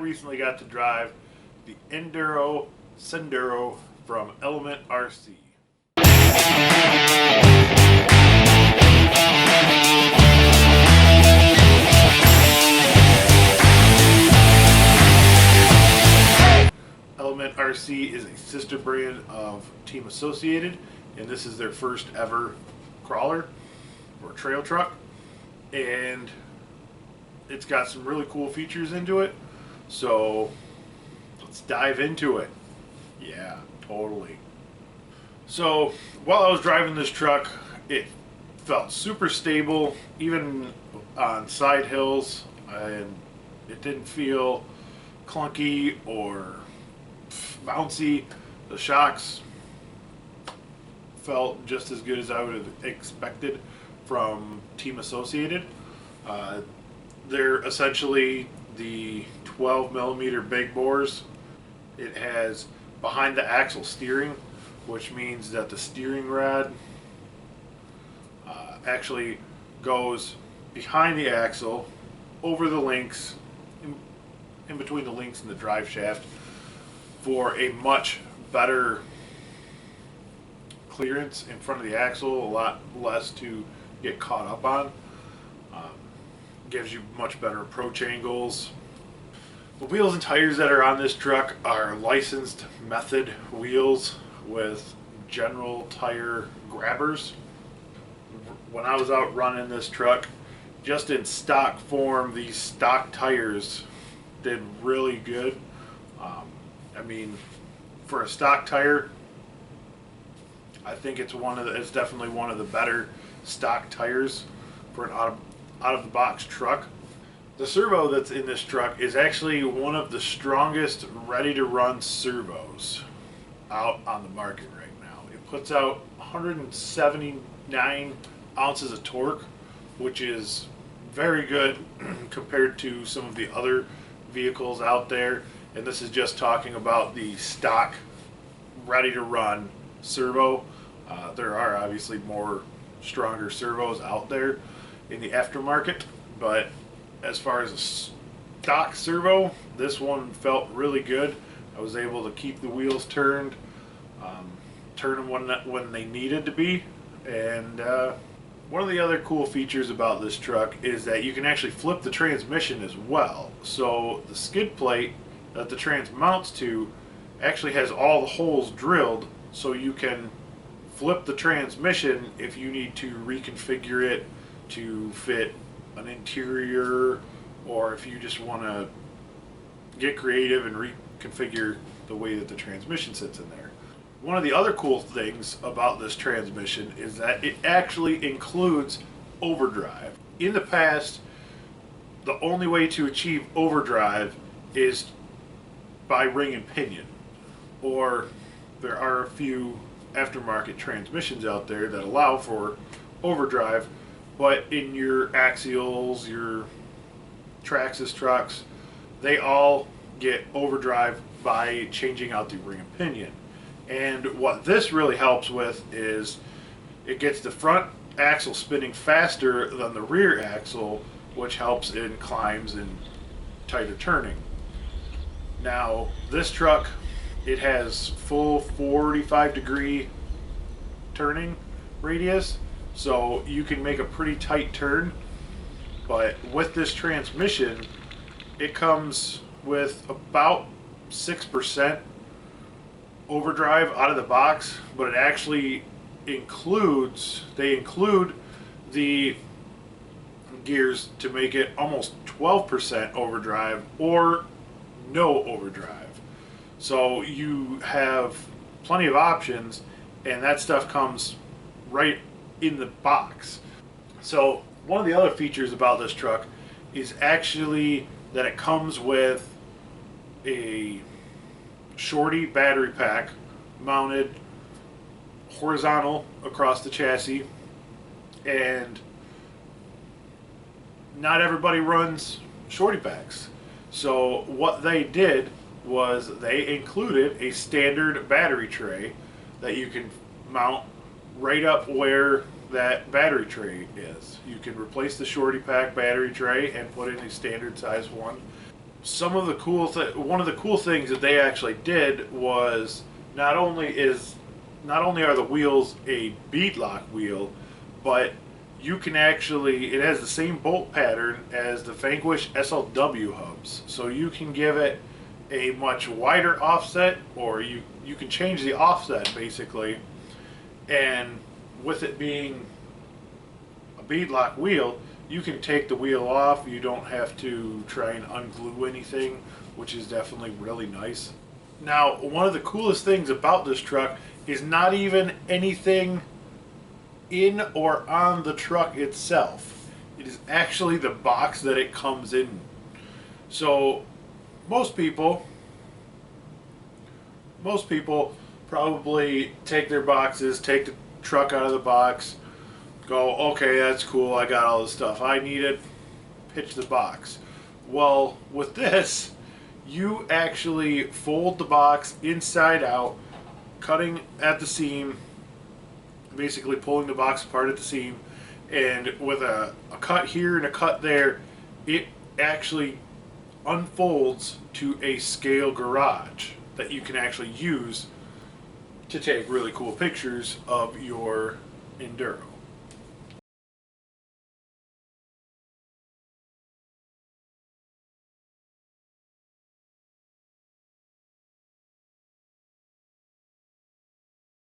recently got to drive the Enduro from Element RC. Element RC is a sister brand of Team Associated, and this is their first ever crawler or trail truck, and it's got some really cool features into it, so let's dive into it. Yeah, totally. So while I was driving this truck, it felt super stable even on side hills, and it didn't feel clunky or bouncy. The shocks felt just as good as I would have expected from Team Associated. They're essentially the 12mm big bores. It has behind the axle steering, which means that the steering rod actually goes behind the axle, over the links, in between the links and the drive shaft, for a much better clearance in front of the axle, a lot less to get caught up on. Gives you much better approach angles. The wheels and tires that are on this truck are licensed Method wheels with general tire grabbers. When I was out running this truck, just in stock form, these stock tires did really good. I mean, for a stock tire, I think it's definitely one of the better stock tires for an out of the box truck. The servo that's in this truck is actually one of the strongest ready to run servos out on the market right now. It puts out 179 ounces of torque, which is very good compared to some of the other vehicles out there. And this is just talking about the stock ready to run servo. There are obviously more stronger servos out there in the aftermarket, but as far as a stock servo, this one felt really good. I was able to keep the wheels turned, turn them when they needed to be, and one of the other cool features about this truck is that you can actually flip the transmission as well. So the skid plate that the trans mounts to actually has all the holes drilled, so you can flip the transmission if you need to reconfigure it to fit an interior, or if you just want to get creative and reconfigure the way that the transmission sits in there. One of the other cool things about this transmission is that it actually includes overdrive. In the past, the only way to achieve overdrive is by ring and pinion, or there are a few aftermarket transmissions out there that allow for overdrive, but in your axials, your Traxxas trucks, they all get overdrive by changing out the ring and pinion. And what this really helps with is it gets the front axle spinning faster than the rear axle, which helps in climbs and tighter turning. Now, this truck, it has full 45-degree turning radius, so you can make a pretty tight turn. But with this transmission, it comes with about 6% overdrive out of the box, but it actually they include the gears to make it almost 12% overdrive or no overdrive. So you have plenty of options, and that stuff comes right in the box. So one of the other features about this truck is actually that it comes with a shorty battery pack mounted horizontal across the chassis, and not everybody runs shorty packs. So what they did was they included a standard battery tray that you can mount right up where that battery tray is. You can replace the shorty pack battery tray and put in a standard size one. some of the one of the cool things that they actually did was not only are the wheels a beadlock wheel, but you can actually, it has the same bolt pattern as the Vanquish SLW hubs. So you can give it a much wider offset, or you can change the offset basically. And with it being a beadlock wheel, you can take the wheel off. You don't have to try and unglue anything, which is definitely really nice. Now, one of the coolest things about this truck is not even anything in or on the truck itself. It is actually the box that it comes in. So most people most people probably take their boxes, take the truck out of the box, go, okay, that's cool, I got all the stuff I needed, pitch the box. Well, with this, you actually fold the box inside out, cutting at the seam, basically pulling the box apart at the seam, and with a cut here and a cut there, it actually unfolds to a scale garage that you can actually use to take really cool pictures of your Enduro.